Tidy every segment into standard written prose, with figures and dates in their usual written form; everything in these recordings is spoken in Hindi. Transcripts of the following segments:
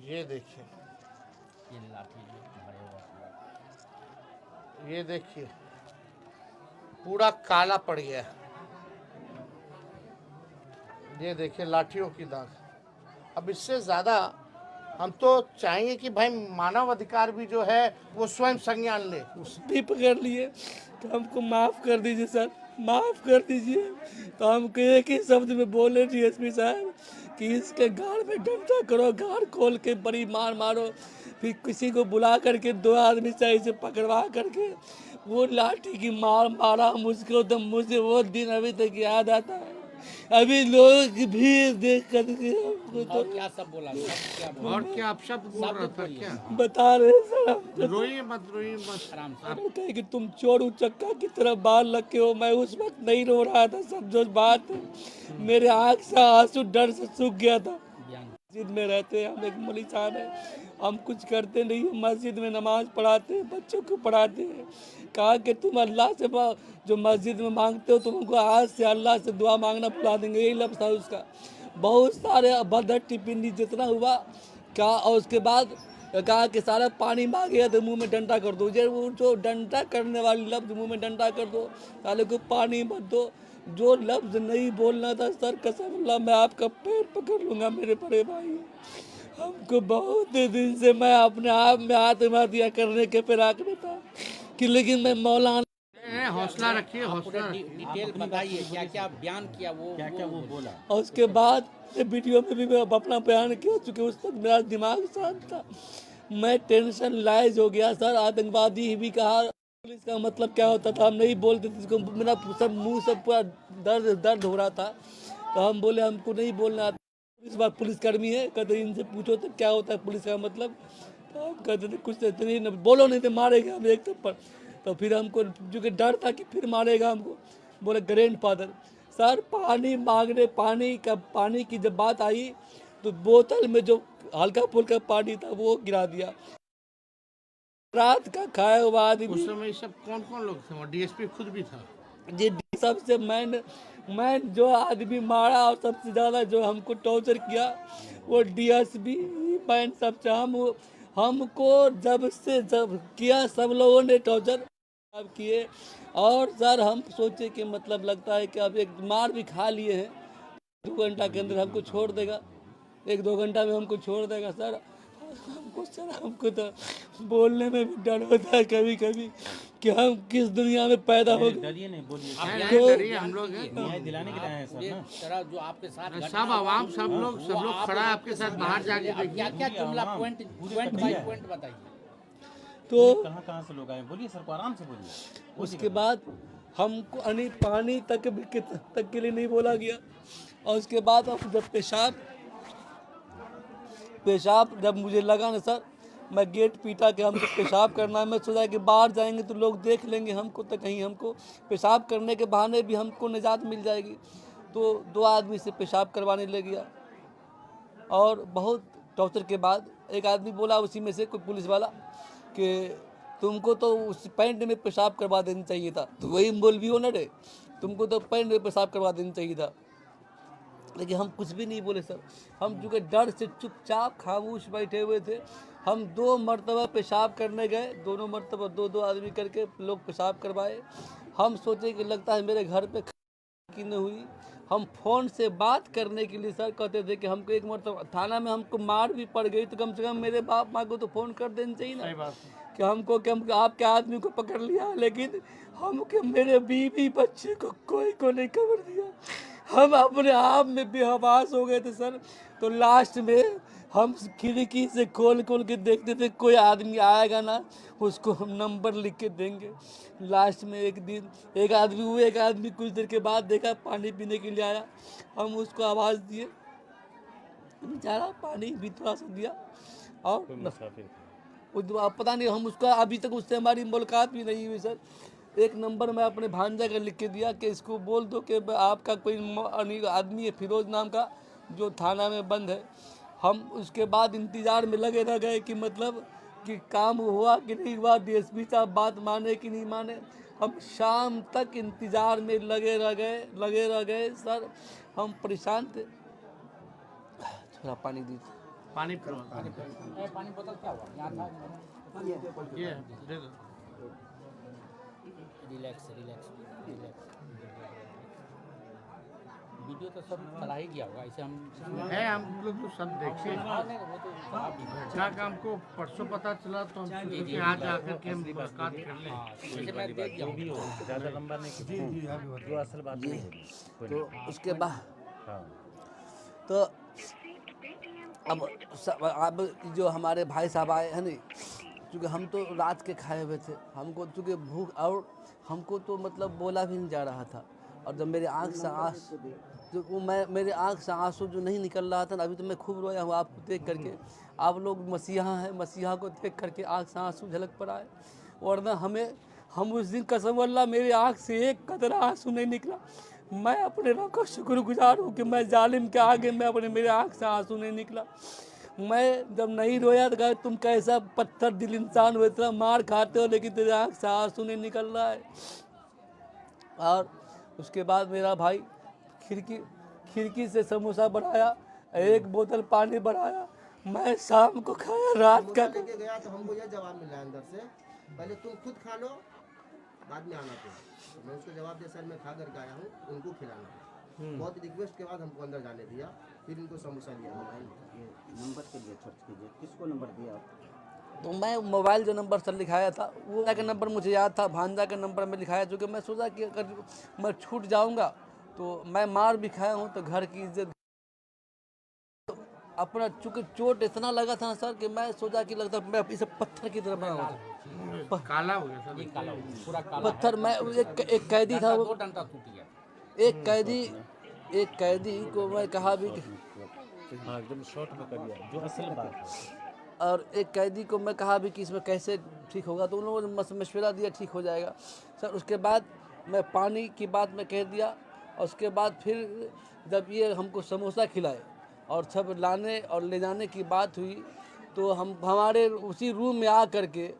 ये देखिए, ये लाठी जो भरे हुआ पूरा। ये देखिए पूरा काला पड़ गया है। ये देखिए लाठियों की दाग। अब इससे ज़्यादा हम तो चाहेंगे कि भाई मानव अधिकार भी जो है वो स्वयं संज्ञान ले। भी पकड़ लिए तो हमको माफ़ कर दीजिए सर, माफ़ कर दीजिए। तो हमको एक ही शब्द में बोले डीएसपी साहब कि इसके गाड़ में डंडा करो, गाड़ खोल के बड़ी मार मारो। फिर किसी को बुला करके 2 आदमी से ऐसे पकड़वा करके वो लाठी की मार मारा मुझको, तो मुझे वो दिन अभी तक याद आता है। अभी लोग भी देख करके हमको तो और क्या सब बोला, सब क्या बोला? और क्या आप शब्द बोल रहा था क्या? बता रहे सर हमको। रोइए मत, रोइए मत। आराम से। आप कहे कि तुम चोर उचक्का की तरह बाल रखे हो। मैं उस वक्त नहीं रो रहा था सर, जो बात है, मेरे आँख से आंसू डर से सूख गया था। बयान मस्जिद में रहते हैं, हम एक मौलवी साहब है, हम कुछ करते नहीं हैं, मस्जिद में नमाज पढ़ाते हैं, बच्चों को पढ़ाते हैं। कहा कि तुम अल्लाह से जो मस्जिद में मांगते हो तुमको आज से अल्लाह से दुआ मांगना भुला देंगे, यही लफ्ज़ था उसका। बहुत सारे अभद्र टिप्पणी जितना हुआ कहा, और उसके बाद कहा कि सारा पानी मांगेगा तो मुंह में डंडा कर दो। वो जो डंडा करने वाली लफ्ज़, मुंह में डंडा कर दो, साले को पानी मत दो। जो लफ्ज़ नहीं बोलना था सर, कसम अल्लाह मैं आपका पैर पकड़ लूँगा मेरे बड़े भाई। हमको बहुत दिन से मैं अपने आप में आत्महत्या करने के फिराक में था कि, लेकिन मैं मौलाना हौसला रखिए, हौसला रखिए। डिटेल बताइए, क्या क्या बयान किया, वो क्या क्या वो बोला। और उसके बाद वीडियो में भी मैं अपना बयान किया, चूँकि उस वक्त मेरा दिमाग शांत था। मैं टेंशन लाइज हो गया सर। आतंकवादी भी कहा, पुलिस का मतलब क्या होता था हम नहीं बोलते थे, इसको मेरा सब मुंह सब पूरा दर्द दर्द हो रहा था। तो हम बोले हमको नहीं बोलना आता। इस बार पुलिसकर्मी है, कहते इनसे पूछो तो क्या होता है पुलिस का मतलब। तो हम कहते थे कुछ नहीं न बोलो, नहीं तो मारेगा हम एक थप्पड़। तो फिर हमको जो कि डर था कि फिर मारेगा हमको, बोले ग्रैंड फादर। सर पानी मांगने, पानी की जब बात आई तो बोतल में जो हल्का फुल्का पानी था वो गिरा दिया। रात का खाया हुआ उस आदमी, समय सब कौन कौन लोग थे? डीएसपी खुद भी था। जी सबसे मैं जो आदमी मारा और सबसे ज़्यादा जो हमको टॉर्चर किया वो डीएसपी मैन सब से। हमको जब किया सब लोगों ने टॉर्चर अब किए। और सर हम सोचे कि मतलब लगता है कि अब एक मार भी खा लिए हैं, 2 घंटा के अंदर हमको छोड़ देगा, 1-2 घंटा में हमको छोड़ देगा सर। हमको तो बोलने में भी डर होता है कभी कभी कि हम किस दुनिया में पैदा हो गए। डरिए नहीं, बोलिए। नहीं डरिए, हम लोग हैं। न्याय दिलाने के लिए आए हैं सर ना। तरह जो आपके साथ घटना सब हुआ, आवाम, सब लोग खड़ा है आपके साथ। बाहर जाके अब क्या देखिए। क्या जुमला पॉइंट बाई पॉइंट बताइए। तो कहाँ कहाँ से लोग आए, बोलिए सर को, आराम से बोलिए। उसके बाद हमको पानी तक के लिए नहीं बोला गया। और उसके बाद अब जब पेशाब जब मुझे लगा ना सर, मैं गेट पीटा कि हमको पेशाब करना है। मैं सोचा कि बाहर जाएंगे तो लोग देख लेंगे हमको, तो कहीं हमको पेशाब करने के बहाने भी हमको निजात मिल जाएगी। तो 2 आदमी से पेशाब करवाने ले गया। और बहुत टॉर्चर के बाद एक आदमी बोला उसी में से, कोई पुलिस वाला, कि तुमको तो उस पैंट में पेशाब करवा देना चाहिए था। तो वही बोल भी हो ना रे, तुमको तो पैंट में पेशाब करवा देना चाहिए था। लेकिन हम कुछ भी नहीं बोले सर। हम चूँकि डर से चुपचाप खामोश बैठे हुए थे। हम 2 मरतबा पेशाब करने गए, दोनों मरतबा 2-2 आदमी करके लोग पेशाब करवाए। हम सोचे कि लगता है मेरे घर पे की नहीं हुई। हम फ़ोन से बात करने के लिए सर कहते थे कि हमको एक मरतबा थाना में हमको मार भी पड़ गई तो कम से कम मेरे बाप माँ को तो फ़ोन कर देना चाहिए ना, कि हमको कि हम आपके आदमी को पकड़ लिया। लेकिन हमको मेरे बीवी बच्चे को कोई को नहीं खबर दिया। हम अपने आप में बेहवास हो गए थे सर। तो लास्ट में हम खिड़की से खोल के देखते थे कोई आदमी आएगा ना, उसको हम नंबर लिख के देंगे। लास्ट में एक आदमी कुछ देर के बाद देखा, पानी पीने के लिए आया। हम उसको आवाज़ दिए, बेचारा पानी भी थोड़ा सा दिया। और पता नहीं, हम उसका अभी तक उससे हमारी मुलाकात भी नहीं हुई सर। एक नंबर मैं अपने भांजा का लिख के दिया कि इसको बोल दो कि आपका कोई आदमी है फिरोज नाम का, जो थाना में बंद है। हम उसके बाद इंतज़ार में लगे रह गए कि मतलब कि काम हुआ कि नहीं हुआ, डीएसपी साहब बात माने कि नहीं माने। हम शाम तक इंतज़ार में लगे रह गए सर। हम परेशान थे। थोड़ा पानी दीजिए। पानी पिलो। पानी बोतल क्या हुआ यहाँ था ये दे दो। रिलैक्स रिलैक्स रिलैक्स वीडियो तो सब चला ही गया होगा ऐसे हम है हम लोग तो सब देखे। नहीं, वो तो आप भी घटना का हमको परसों पता चला तो हम सोचे कि आज आकर के हम मुलाकात कर लें। जैसे मैं देख गया भी हो ज़्यादा लंबा नहीं जो असल बात नहीं होगी कोई तो उसके बाद हाँ तो अब जो हमारे भाई साहब आए हैं नहीं, क्योंकि हम तो रात के खाए हुए थे, हमको चूँकि भूख और हमको तो मतलब बोला भी नहीं जा रहा था। और जब मेरे आँख से आंसू जो वो मेरे आँख से आंसू जो नहीं निकल रहा था ना, अभी तो मैं खूब रोया हूँ आपको देख करके। आप लोग मसीहा हैं, मसीहा को देख करके आँख से आंसू झलक पड़ा है। वरना हम उस दिन कसम अल्लाह मेरी आँख से एक कतरा आंसू नहीं निकला। मैं अपने रब का शुक्रगुजार हूँ कि मैं जालिम के आगे मैं अपने मेरे आँख से आंसू नहीं निकला। मैं जब नहीं रोया तो कहा तुम कैसा पत्थर दिल इंसान हो, इतना मार खाते हो लेकिन तेरे आँख से आंसू नहीं निकल रहा है। और उसके बाद मेरा भाई खिड़की से समोसा बढ़ाया, एक बोतल पानी बढ़ाया। मैं शाम को खाया, रात का लेके गया तो हमको यह जवाब मिला अंदर से, पहले तुम खुद खा लो बाद में आना तो मैं उसको जवाब दिया सर मैं खा करके आया हूँ, उनको खिलाना। बहुत रिक्वेस्ट के बाद हमको अंदर जाने दिया, फिर इनको समोसा लिया। नंबर के लिए सर्च कीजिए, किसको नंबर दिया आप? तो मैं मोबाइल जो नंबर सर लिखाया था वो का नंबर मुझे याद था, भांजा का नंबर में लिखाया, जो कि मैं सोचा कि अगर मैं छूट जाऊंगा तो मैं मार भी खाया हूँ तो घर की इज्जत। अपना चूँकि चोट इतना लगा था ना सर कि मैं सोचा कि लगता मैं इसे पत्थर की तरह बना हुआ काला हो गया सर। ये काला हो गया, पूरा काला पत्थर। मैं एक कैदी था, दो डंडा टूट गया। एक कैदी को मैं कहा भी कि हाँ एकदम शॉर्ट में कर दिया जो असल बात है। और एक कैदी को मैं कहा भी कि इसमें कैसे ठीक होगा, तो उन लोगों ने मशवरा दिया ठीक हो जाएगा सर। उसके बाद मैं पानी की बात में कह दिया, और उसके बाद फिर जब ये हमको समोसा खिलाए और सब लाने और ले जाने की बात हुई तो हमारे उसी रूम में आ कर के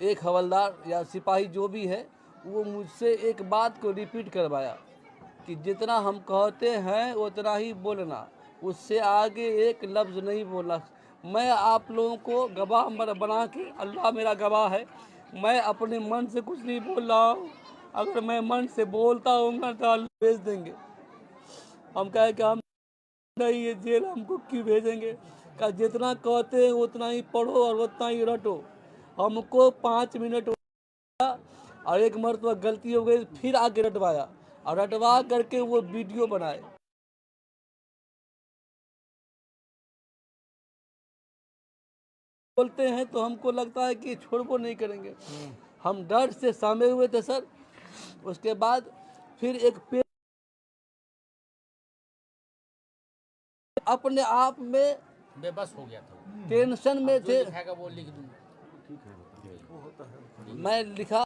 एक हवलदार या सिपाही जो भी है वो मुझसे एक बात को रिपीट करवाया कि जितना हम कहते हैं उतना ही बोलना, उससे आगे एक लफ्ज़ नहीं बोलना। मैं आप लोगों को गवाह बना के, अल्लाह मेरा गवाह है, मैं अपने मन से कुछ नहीं बोल रहा हूँ। अगर मैं मन से बोलता हूँगा तो अल्लाह भेज देंगे। हम कहे कि हम नहीं, ये जेल हमको क्यों भेजेंगे? का जितना कहते हैं उतना ही पढ़ो और उतना ही रटो। हमको 5 मिनट और एक मरतबा गलती हो गई, फिर आके रटवाया और रटवा करके वो वीडियो बनाए। बोलते हैं तो हमको लगता है कि छोड़बो नहीं करेंगे। हम डर से सामे हुए थे सर। उसके बाद फिर एक अपने आप में बेबस हो गया था, टेंशन में थे। लिखाएगा वो लिख दूंगा। मैं लिखा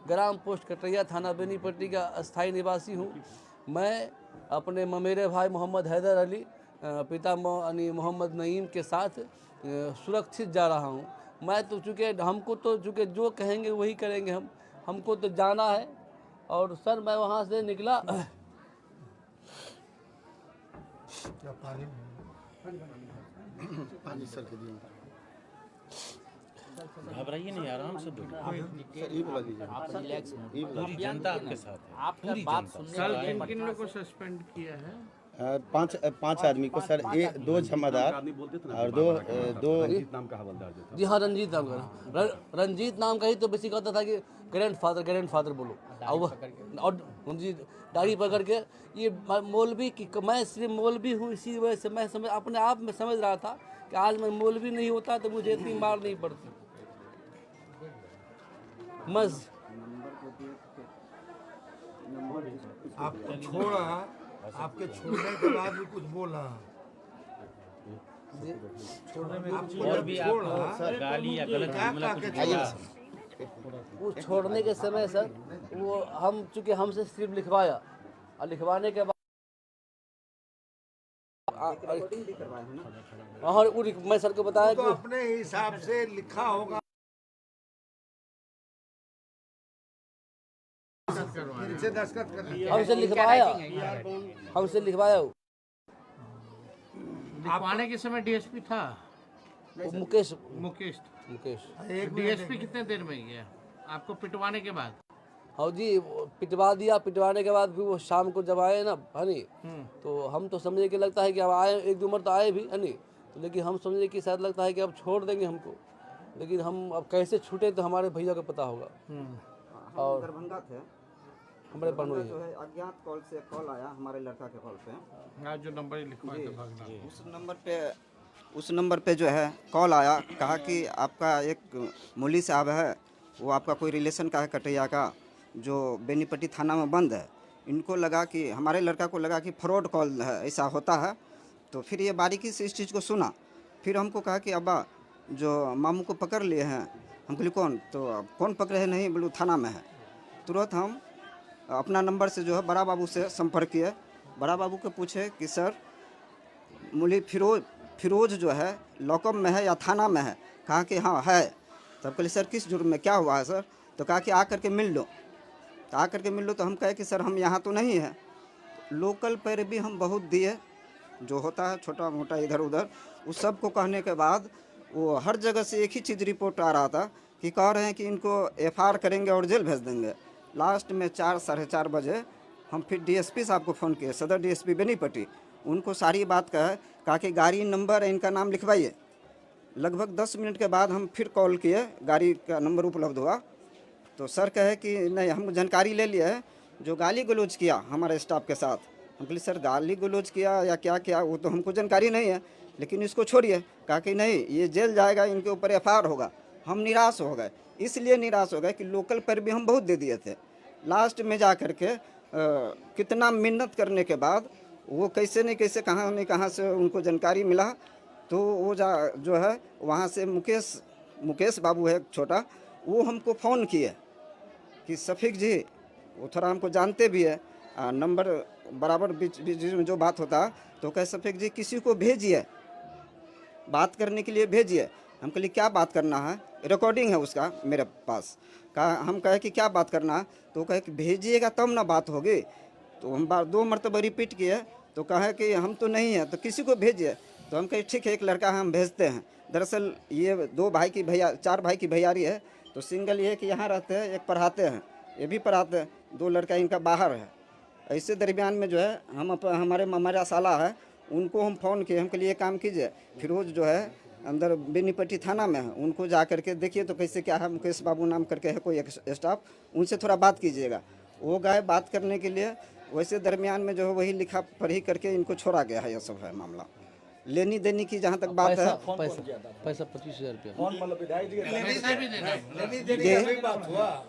ग्राम पोस्ट कटैया, थाना बेनीपट्टी का अस्थायी निवासी हूँ। मैं अपने ममेरे भाई मोहम्मद हैदर अली, पिता मोहम्मद नईम के साथ सुरक्षित जा रहा हूँ। मैं तो चूँकि हमको तो चूँकि जो कहेंगे वही करेंगे, हमको तो जाना है। और सर मैं वहाँ से निकला, पानी सर के दिए घबराइए नहीं, आराम से बोलिए। आप रिलैक्स पूरी जनता आपके साथ है। आपका बात सुनने कल वाले किन किन लोग को सस्पेंड किया है? पांच आदमी को सर, 2 जमादार और दो जी हाँ रंजीत नाम का, रंजीत नाम का ही तो बेसिक कहता था कि ग्रैंडफादर बोलो। और जी दाढ़ी पकड़ के ये मौलवी की, मैं सिर्फ मौलवी हूँ, इसी वजह से मैं समझ अपने आप में समझ रहा था कि आज मैं मौलवी नहीं होता तो मुझे इतनी मार नहीं पड़ती। मज आपको छोड़ा, आपके छोड़ने के बाद भी कुछ बोला, और भी आपको गाली या गलत जुमला कुछ बोला? वो छोड़ने के समय सर वो हम चूँकि हमसे सिर्फ लिखवाया और लिखवाने के बाद और मैं सर को बताया तो कि अपने हिसाब से लिखा होगा। इसे दस्तखत कर दीजिए। हमसे लिखवाया, हमसे लिखवाया वो लिखवाने के समय डीएसपी था मुकेश मुकेश। मुकेश। डीएसपी कितने देर में गया आपको पिटवाने के बाद? हाँ जी, वो पिटवा दिया। पिटवाने के बाद भी वो शाम को जब आए ना, है नी, तो हम तो समझे कि लगता है कि अब आए, एक दो मर तो आए भी, है नी, तो लेकिन हम समझे कि शायद लगता है कि अब छोड़ देंगे हमको, लेकिन हम अब कैसे छूटे तो हमारे भैया को पता होगा। और दरभंगा थे, हमारे बनोई जो है। है अज्ञात कॉल से कॉल आया हमारे लड़का के कॉल पे। आज जो नंबर लिखवाए थे भागना, उस नंबर पे जो है कॉल आया, कहा कि आपका एक मौली साहब है, वो आपका कोई रिलेशन का है कटैया का, जो बेनीपट्टी थाना में बंद है। इनको लगा कि हमारे लड़का को लगा कि फ्रॉड कॉल है, ऐसा होता है। तो फिर ये बारीकी से इस चीज़ को सुना। फिर हमको कहा कि अब्बा जो मामू को पकड़ लिए हैं। हम बोले कौन? तो कौन पकड़े हैं? नहीं बोलो थाना में है। तुरंत हम अपना नंबर से जो है बड़ा बाबू से संपर्क किए। बड़ा बाबू को पूछे कि सर मौली फिरोज जो है लॉकअप में है या थाना में है? कहा कि हाँ है। तब कहले सर किस जुर्म में, क्या हुआ है सर? तो कहा कि आ करके मिल लो। तो आ करके मिल लो। तो हम कहे कि सर हम यहाँ तो नहीं है। लोकल पर भी हम बहुत दिए, जो होता है छोटा मोटा इधर उधर, उस सब को कहने के बाद वो हर जगह से एक ही चीज़ रिपोर्ट आ रहा था कि कह रहे हैं कि इनको एफआईआर करेंगे और जेल भेज देंगे। लास्ट में 4 साढ़े 4 बजे हम फिर डीएसपी साहब को फ़ोन किए, सदर डीएसपी बेनीपट्टी। उनको सारी बात कहा कि गाड़ी नंबर इनका नाम लिखवाइए। लगभग 10 मिनट के बाद हम फिर कॉल किए, गाड़ी का नंबर उपलब्ध हुआ। तो सर कहे कि नहीं, हम जानकारी ले लिए है, जो गाली गलौज किया हमारे स्टाफ के साथ। हम बोले सर गाली गलौज किया या क्या किया वो तो हमको जानकारी नहीं है, लेकिन इसको छोड़िए। कहा कि नहीं, ये जेल जाएगा, इनके ऊपर एफआईआर होगा। हम निराश हो गए, इसलिए निराश हो गए कि लोकल पर भी हम बहुत दे दिए थे। लास्ट में जा कर के कितना मिन्नत करने के बाद वो कैसे नहीं कहाँ से उनको जानकारी मिला। तो वो जो है वहाँ से मुकेश बाबू है छोटा, वो हमको फ़ोन किए कि शफीक जी, वो थोड़ा हमको जानते भी है, नंबर बराबर बीच में जो बात होता, तो कहे शफीक जी किसी को भेजिए, बात करने के लिए भेजिए। हम कहलिए क्या बात करना है? रिकॉर्डिंग है उसका मेरे पास। कहा, हम कहे कि क्या बात करना है? तो कहे कि भेजिएगा तब ना बात होगी। तो हम 2 मरतबा रिपीट किए, तो कहे कि हम तो नहीं हैं, तो किसी को भेजिए। तो हम कहे ठीक है, एक लड़का हम भेजते हैं। दरअसल ये 4 भाई की भैयारी है। तो सिंगल ये कि यहाँ रहते हैं, एक पढ़ाते हैं, ये भी पढ़ाते हैं, 2 लड़का इनका बाहर है। ऐसे दरमियान में जो है हमारे ममारा साला है, उनको हम फ़ोन किए। हम के लिए काम कीजिए, फिरोज जो है अंदर बेनीपट्टी थाना में है, उनको जा करके देखिए तो कैसे क्या है। मुकेश बाबू नाम करके है कोई एक स्टाफ, उनसे थोड़ा बात कीजिएगा। वो गए बात करने के लिए। वैसे दरमियान में जो है वही लिखा पढ़ी करके इनको छोड़ा गया है। यह सब है मामला। लेनी देनी की जहाँ तक बात है, पैसा 25,000 रुपया जी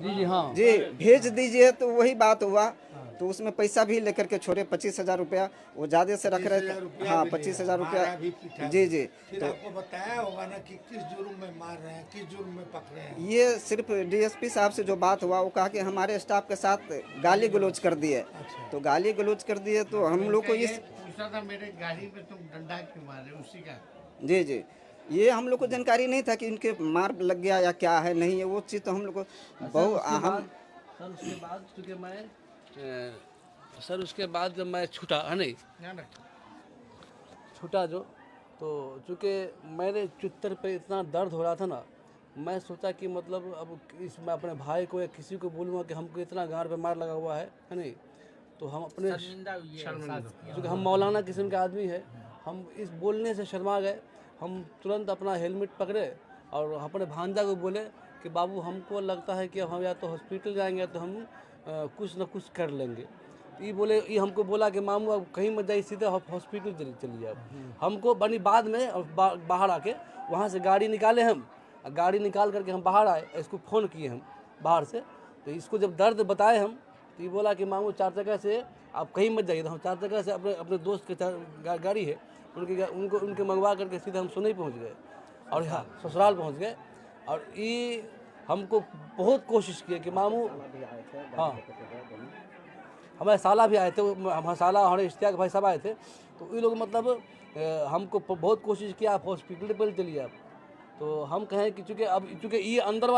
जी हाँ जी भेज दीजिए, तो वही बात हुआ। तो उसमें पैसा भी लेकर के छोड़े 25,000 रुपया, वो ज़्यादा से रख रहे थे। हाँ 25,000 रुपया। जी जी। फिर आपको बताया होगा ना कि किस जुर्म में मार रहे हैं, किस जुर्म में पकड़े हैं? ये सिर्फ डीएसपी साहब से जो बात हुआ, वो कहा कि हमारे स्टाफ के साथ गाली गलौज कर दिए। तो गाली गलौज कर दिए तो हम लोग को इस पूछा था मेरे गाड़ी में तुम डंडा क्यों मारे, उसी का। जी जी, ये हम लोग को जानकारी नहीं था कि इनके मार लग गया या क्या है नहीं है, वो चीज़ तो हम लोग को बहुत अहम। सर उसके बाद चूँकि मैं जब मैं छूटा है नहीं, छूटा जो, तो चूँकि मेरे चुत्तर पे इतना दर्द हो रहा था ना, मैं सोचा कि मतलब अब मैं अपने भाई को या किसी को बोलूँगा कि हमको इतना गांड पे मार लगा हुआ है नहीं, तो हम अपने, क्योंकि हम मौलाना किस्म के आदमी है, हम इस बोलने से शर्मा गए। हम तुरंत अपना हेलमेट पकड़े और अपने भांजा को बोले कि बाबू हमको लगता है कि हम या तो हॉस्पिटल जाएंगे तो हम कुछ न कुछ कर लेंगे। ये हमको बोला कि मामू अब कहीं मत जाइए, सीधे हॉस्पिटल चलिए आप। हमको बनी बाद में बाहर आके वहाँ से गाड़ी निकाले, हम गाड़ी निकाल करके हम बाहर आए, इसको फ़ोन किए हम बाहर से। तो इसको जब दर्द बताए हम, तो ये बोला कि मामू 4 चक्का से आप कहीं मत जाइए। तो हम 4 चक्का से अपने दोस्त के गाड़ी है उनके मंगवा करके सीधे हम सोनई पहुँच गए और यहाँ ससुराल पहुँच गए। और ये हमको बहुत कोशिश किए कि मामू, हाँ हमारे साला भी आए थे, हमारे साला हमारे इश्तियाक भाई सब आए थे। तो ये लोग मतलब हमको बहुत कोशिश किया, आप हॉस्पिटल पर चलिए आप। तो हम कहें कि चूँकि ये अंदर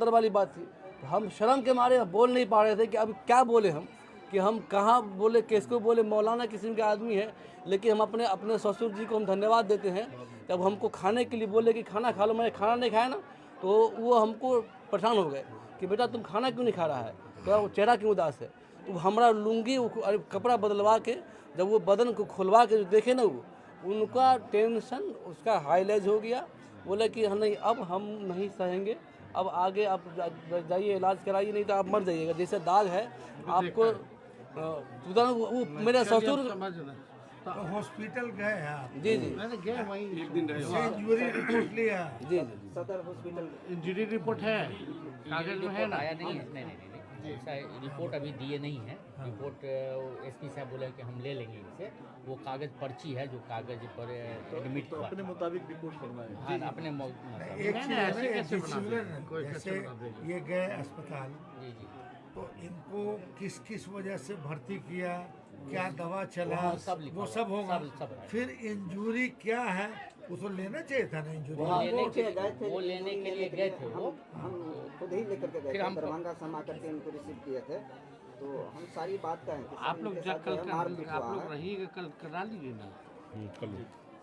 वाली बात थी, तो हम शर्म के मारे बोल नहीं पा रहे थे कि अब क्या बोले हम, कि हम कहाँ बोले, किसको बोले। मौलाना किस्म के आदमी है, लेकिन हम अपने ससुर जी को हम धन्यवाद देते हैं। जब हमको खाने के लिए बोले कि खाना खा लो, मैंने खाना नहीं खाया ना, तो वो हमको परेशान हो गए कि बेटा तुम खाना क्यों नहीं खा रहा है, तो चेहरा क्यों उदास है। तो हमारा लुंगी कपड़ा बदलवा के जब वो बदन को खुलवा के जो देखे ना, वो उनका टेंशन उसका हाईलाइज हो गया। बोले कि नहीं अब हम नहीं सहेंगे, अब आगे आप जाइए इलाज कराइए, नहीं तो आप मर जाइएगा। जैसे दाग है आपको वो मेरे ससुर तो हॉस्पिटल गए हैं आप? जी जी मैंने गए वहीं इंजरी रिपोर्ट लिया? जी सदर हॉस्पिटल इंजरी रिपोर्ट है, कागज में है ना। आया नहीं है, नहीं ऐसा रिपोर्ट अभी दिए नहीं है। रिपोर्ट एसपी साहब बोले कि हम ले लेंगे इनसे, वो कागज पर्ची है जो कागज पर एडमिट हुआ। अपने मुताबिक रिपोर्ट करना है। हाँ अपने एक चीज है ना, ये डिसिप्लिन, जैसे ये गए अस्पताल, जी जी तो इनको किस किस वजह से भर्ती किया, क्या दवा चला, वो सब लिखा वो हुआ सब है, होगा। सब है। फिर इंजूरी क्या है वो तो लेना चाहिए था ना इंजूरी। वो लेने के लिए गए थे वो। हम खुद ही लेकर के गए फिर थे, हम दरभंगा से हम आकर के इनको रिसीव किए थे। तो हम सारी बात कहें कि आप लोग इनके जा साथ कल जो है मारपीट आप हुआ लोग है। रहिएगा, कल करा लीजिए ना।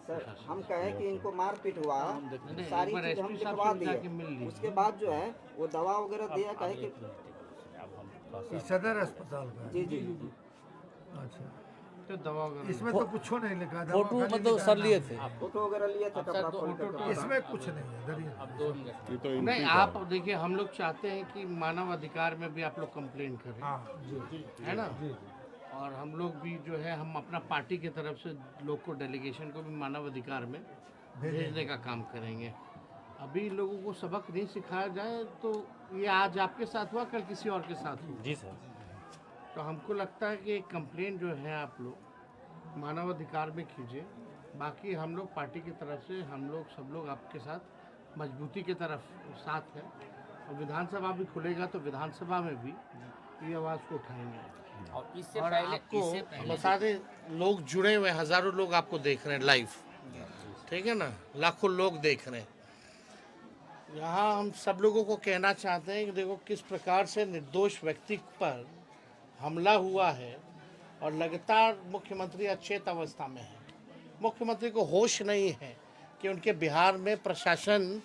सर हम कहें कि इनको मारपीट हुआ है, नहीं, सारी एक बार चीज हम SP साहब लिखवा से जाके मिल दिए। लीजिए। उसके बाद जो है वो दवा वगैरह दिया, कहे कि ये सदर अस्पताल का है। जी जी अच्छा, तो दवा वगैरह इसमें तो कुछ नहीं लिखा, दवा फोटो खाली मतलब लिखा सर है लिए नाम। थे। फोटो वगैरह लिए थे, कपड़ा खोल कर। इसमें कुछ नहीं है, डरिए नहीं। अब 2 मिनट नहीं। आप देखिए, हम लोग चाहते हैं कि मानव अधिकार में भी आप लोग कंप्लेन करें, हाँ जी, है ना। और हम लोग भी जो है, हम अपना पार्टी की तरफ से लोग को, डेलीगेशन को भी मानव अधिकार में भेजने का काम करेंगे। अभी लोगों को सबक नहीं सिखाया जाए तो ये आज आपके साथ हुआ, कल किसी और के साथ हुआ। जी सर। तो हमको लगता है कि कंप्लेन जो है आप लोग मानव अधिकार में कीजिए। बाकी हम लोग पार्टी की तरफ से हम लोग सब लोग आपके साथ मजबूती की तरफ साथ है। और विधानसभा भी खुलेगा तो विधानसभा में भी ये आवाज़ को उठाएंगे। और इससे और पहले आपको बता दें, लोग जुड़े हुए हैं, हज़ारों लोग आपको देख रहे हैं लाइव, ठीक है ना, लाखों लोग देख रहे हैं। यहाँ हम सब लोगों को कहना चाहते हैं कि देखो किस प्रकार से निर्दोष व्यक्ति पर हमला हुआ है और लगातार मुख्यमंत्री अचेत अवस्था में है। मुख्यमंत्री को होश नहीं है कि उनके बिहार में प्रशासन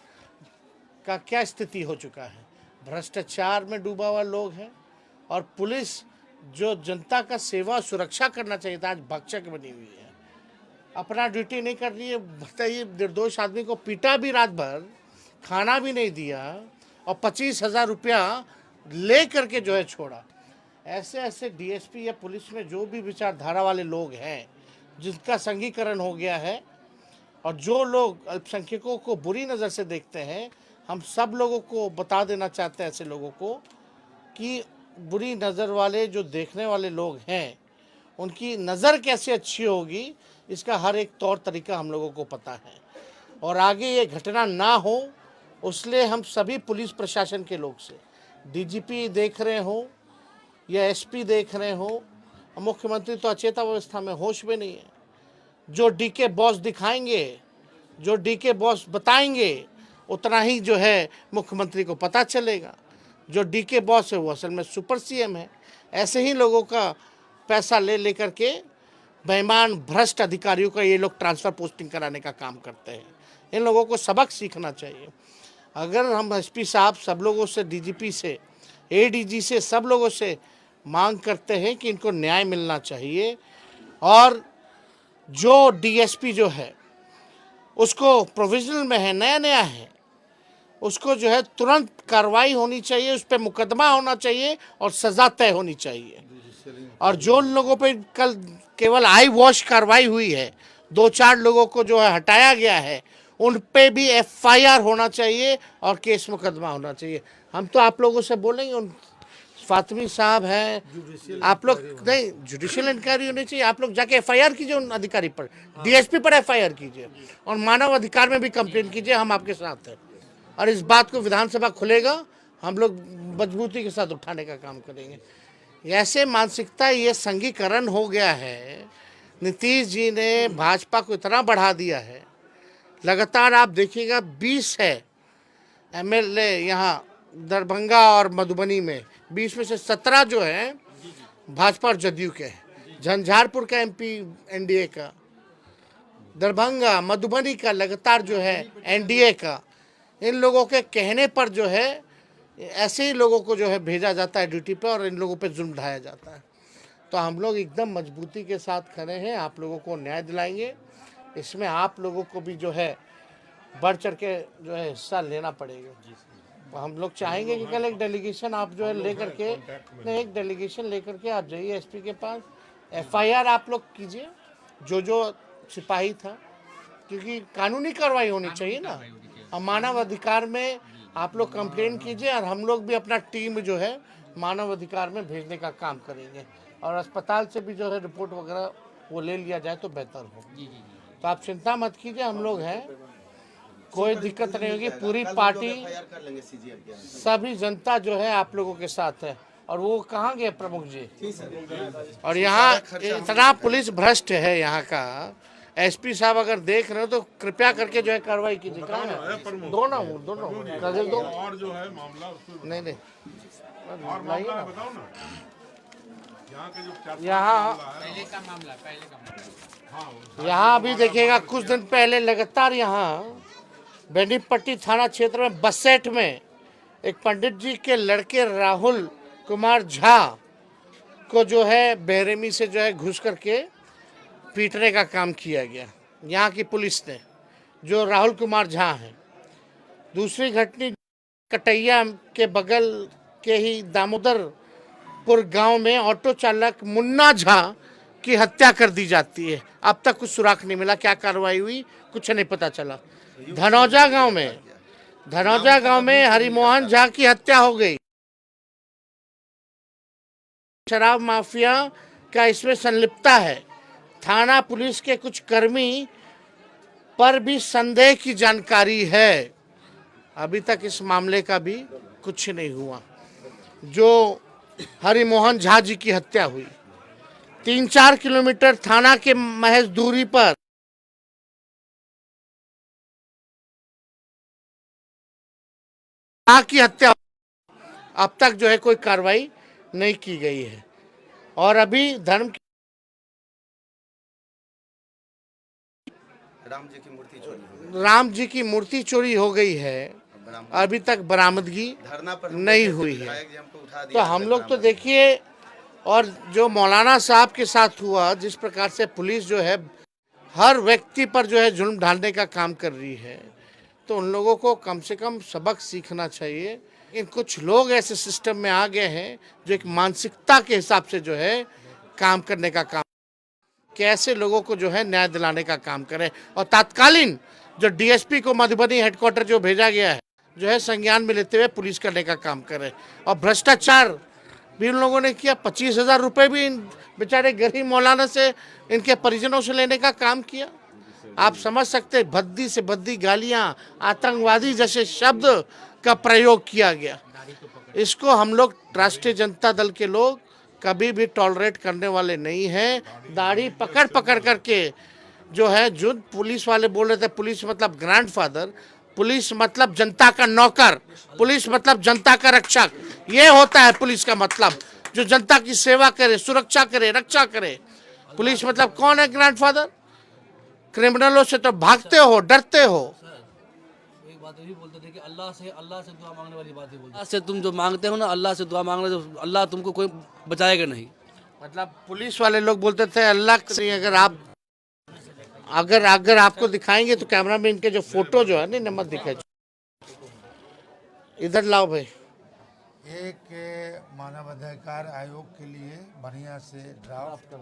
का क्या स्थिति हो चुका है। भ्रष्टाचार में डूबा हुआ लोग हैं और पुलिस जो जनता का सेवा और सुरक्षा करना चाहिए था, आज भक्षक बनी हुई है, अपना ड्यूटी नहीं कर रही है। बताइए, निर्दोष आदमी को पीटा भी रात भर, खाना भी नहीं दिया और 25,000 रुपया ले करके जो है छोड़ा। ऐसे ऐसे डीएसपी या पुलिस में जो भी विचारधारा वाले लोग हैं, जिनका संघीकरण हो गया है और जो लोग अल्पसंख्यकों को बुरी नज़र से देखते हैं, हम सब लोगों को बता देना चाहते हैं ऐसे लोगों को कि बुरी नज़र वाले जो देखने वाले लोग हैं, उनकी नज़र कैसे अच्छी होगी, इसका हर एक तौर तरीका हम लोगों को पता है। और आगे ये घटना ना हो, उसलिए हम सभी पुलिस प्रशासन के लोग से, डीजीपी देख रहे हो या एसपी देख रहे हो, मुख्यमंत्री तो अचेतावस्था में, होश में नहीं है। जो डीके बॉस दिखाएंगे, जो डीके बॉस बताएंगे, उतना ही जो है मुख्यमंत्री को पता चलेगा। जो डीके बॉस है वो असल में सुपर सीएम है। ऐसे ही लोगों का पैसा ले लेकर के बेईमान भ्रष्ट अधिकारियों का ये लोग ट्रांसफ़र पोस्टिंग कराने का काम करते हैं। इन लोगों को सबक सीखना चाहिए। अगर हम एसपी साहब सब लोगों से, डीजीपी से, एडीजी से, सब लोगों से मांग करते हैं कि इनको न्याय मिलना चाहिए और जो डीएसपी जो है उसको प्रोविजनल में है, नया नया है, उसको जो है तुरंत कार्रवाई होनी चाहिए, उस पर मुकदमा होना चाहिए और सज़ा तय होनी चाहिए। और जो लोगों पे कल केवल आई वॉश कार्रवाई हुई है, 2-4 लोगों को जो है हटाया गया है, उन पे भी एफआईआर होना चाहिए और केस मुकदमा होना चाहिए। हम तो आप लोगों से बोलेंगे, उन फातिमी साहब हैं, आप लोग नहीं, जुडिशियल इंक्वायरी होनी चाहिए। आप लोग जाके एफआईआर कीजिए उन अधिकारी पर, डीएसपी पर एफआईआर कीजिए और मानव अधिकार में भी कंप्लेन कीजिए। हम आपके साथ हैं और इस बात को विधानसभा खुलेगा, हम लोग मजबूती के साथ उठाने का काम करेंगे। ऐसे मानसिकता, ये संघीकरण हो गया है। नीतीश जी ने भाजपा को इतना बढ़ा दिया है, लगातार आप देखिएगा 20 है एमएलए यहाँ दरभंगा और मधुबनी में 20 में से 17 जो है भाजपा और जदयू के हैं। झंझारपुर का एमपी एनडीए का, दरभंगा मधुबनी का लगातार जो है एनडीए का। इन लोगों के कहने पर जो है ऐसे ही लोगों को जो है भेजा जाता है ड्यूटी पे और इन लोगों पे जुल्म ढाया जाता है। तो हम लोग एकदम मजबूती के साथ खड़े हैं, आप लोगों को न्याय दिलाएंगे। इसमें आप लोगों को भी जो है बढ़ चढ़ के जो है हिस्सा लेना पड़ेगा। तो हम लोग चाहेंगे कि कल एक डेलीगेशन आप जो है लेकर के, नहीं एक डेलीगेशन लेकर के आप जाइए एसपी के पास, एफआईआर आप लोग कीजिए जो सिपाही था, क्योंकि कानूनी कार्रवाई होनी चाहिए ना। और मानव अधिकार में आप लोग कंप्लेन कीजिए और हम लोग भी अपना टीम जो है मानव अधिकार में भेजने का काम करेंगे और अस्पताल से भी जो है रिपोर्ट वगैरह वो ले लिया जाए तो बेहतर हो। तो आप चिंता मत कीजिए, हम लोग हैं, कोई दिक्कत नहीं होगी। पूरी पार्टी सभी जनता जो है आप लोगों के साथ है। और वो कहाँ गए प्रमुख जी? और यहाँ इतना पुलिस भ्रष्ट है यहाँ का। एसपी साहब अगर देख रहे हो तो कृपया करके जो है कार्रवाई कीजिए। कहाँ है? दोनों नजर दो और जो है मामला नहीं और मामला है, बताओ ना। यहाँ के जो यहाँ अभी देखिएगा कुछ दिन पहले लगातार यहाँ बेनीपट्टी थाना क्षेत्र में बसेट में एक पंडित जी के लड़के राहुल कुमार झा को जो है बेरहमी से जो है घुस करके पीटने का काम किया गया यहाँ की पुलिस ने, जो राहुल कुमार झा हैं। दूसरी घटना कटैया के बगल के ही दामोदरपुर गांव में ऑटो चालक मुन्ना झा की हत्या कर दी जाती है। अब तक कुछ सुराग नहीं मिला, क्या कार्रवाई हुई कुछ नहीं पता चला। धनौजा गांव में हरिमोहन झा की हत्या हो गई। शराब माफिया का इसमें संलिप्तता है। थाना पुलिस के कुछ कर्मी पर भी संदेह की जानकारी है। अभी तक इस मामले का भी कुछ नहीं हुआ। जो हरिमोहन झा जी की हत्या हुई 3-4 किलोमीटर थाना के महज दूरी पर की हत्या, अब तक जो है कोई कार्रवाई नहीं की गई है। और अभी राम जी की मूर्ति चोरी हो गई है, अभी तक बरामदगी नहीं हुई है। तो हम लोग तो देखिए, और जो मौलाना साहब के साथ हुआ, जिस प्रकार से पुलिस जो है हर व्यक्ति पर जो है जुल्म ढालने का काम कर रही है, तो उन लोगों को कम से कम सबक सीखना चाहिए। लेकिन कुछ लोग ऐसे सिस्टम में आ गए हैं जो एक मानसिकता के हिसाब से जो है काम करने का काम, कैसे लोगों को जो है न्याय दिलाने का काम करें। और तात्कालीन जो डीएसपी को मधुबनी हेडक्वार्टर जो भेजा गया है, जो है संज्ञान में लेते हुए पुलिस करने का काम करे। और भ्रष्टाचार भी उन लोगों ने किया, 25,000 रुपये भी इन बेचारे गरीब मौलाना से, इनके परिजनों से लेने का काम किया। आप समझ सकते, भद्दी से भद्दी गालियां, आतंकवादी जैसे शब्द का प्रयोग किया गया। इसको हम लोग राष्ट्रीय जनता दल के लोग कभी भी टॉलरेट करने वाले नहीं हैं। दाढ़ी पकड़ पकड़ करके जो है, जो पुलिस वाले बोल रहे थे पुलिस मतलब ग्रैंडफादर, पुलिस मतलब जनता का नौकर, पुलिस मतलब जनता का रक्षक, ये होता है पुलिस का मतलब, जो जनता की सेवा करे, सुरक्षा करे, रक्षा करे। पुलिस मतलब कौन है ग्रैंडफादर? क्रिमिनलों से तो भागते हो, डरते हो। एक बात यही बोलते थे कि अल्लाह से दुआ मांगने वाली बात ही बोलते। अल्लाह से तुम जो मांगते हो ना, अल्लाह से दुआ मांगना, जो अल्लाह तुमको कोई बचाएगा नहीं। मतलब पुलिस वाले लोग बोलते थे अल्लाह से, अगर आपको दिखाएंगे तो कैमरा में इनके जो फोटो जो है नहीं, नंबर दिखाए, इधर लाओ भाई। एक मानवाधिकार आयोग के लिए बढ़िया से ड्राफ्ट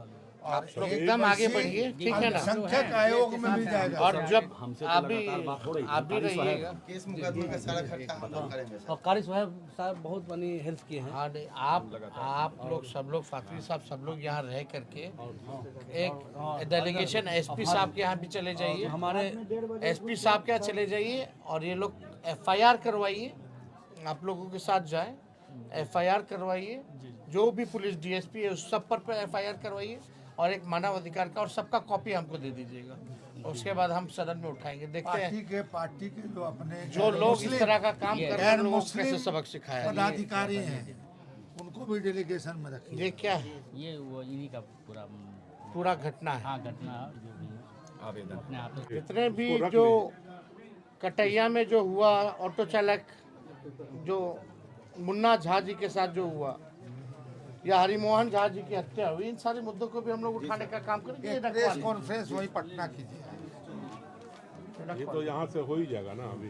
और एकदम आगे बढ़िए, ठीक है ना। संख्यक आयोग में भी जाएगा। और जब आप भी रहिएगा, केस मुकदमे का सारा खर्चा हम लोग करेंगे। और कारी साहब बहुत बनी हेल्प किए हैं। हाँ, आप लोग सब लोग, फातवी साहब सब लोग यहाँ रह करके एक डेलीगेशन एसपी साहब के यहाँ भी चले जाइए, हमारे एसपी साहब के यहाँ चले जाइए और ये लोग एफआईआर करवाइए। आप लोगों के साथ जाए, एफआईआर करवाइए, जो भी पुलिस डीएसपी है उस सब पर एफआईआर करवाइए और एक मानव अधिकार का, और सबका कॉपी हमको दे दीजिएगा। उसके बाद हम सदन में उठाएंगे। देखते हैं पार्टी के जो अपने जो लोग इस तरह का काम कर रहे हैं, लोगों को कैसे सबक सिखाया। पदाधिकारी हैं उनको भी डेलीगेशन में रखिए। ये क्या है? ये वो इन्हीं का पूरा घटना है। हाँ घटना जो भी है आवेदन अपने आप में। जितने भी जो कटैया में जो हुआ, ऑटो चालक जो मुन्ना झा जी के साथ जो हुआ, या हरिमोहन झा जी की हत्या हुई, इन सारे मुद्दों को भी हम लोग उठाने का काम करेंगे। ये रखवा प्रेस लें। कॉन्फ्रेंस वही पटना कीजिए। ये तो यहाँ से हो ही जाएगा ना अभी।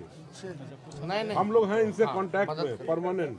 नहीं नहीं, हम लोग हैं इनसे कांटेक्ट में परमानेंट।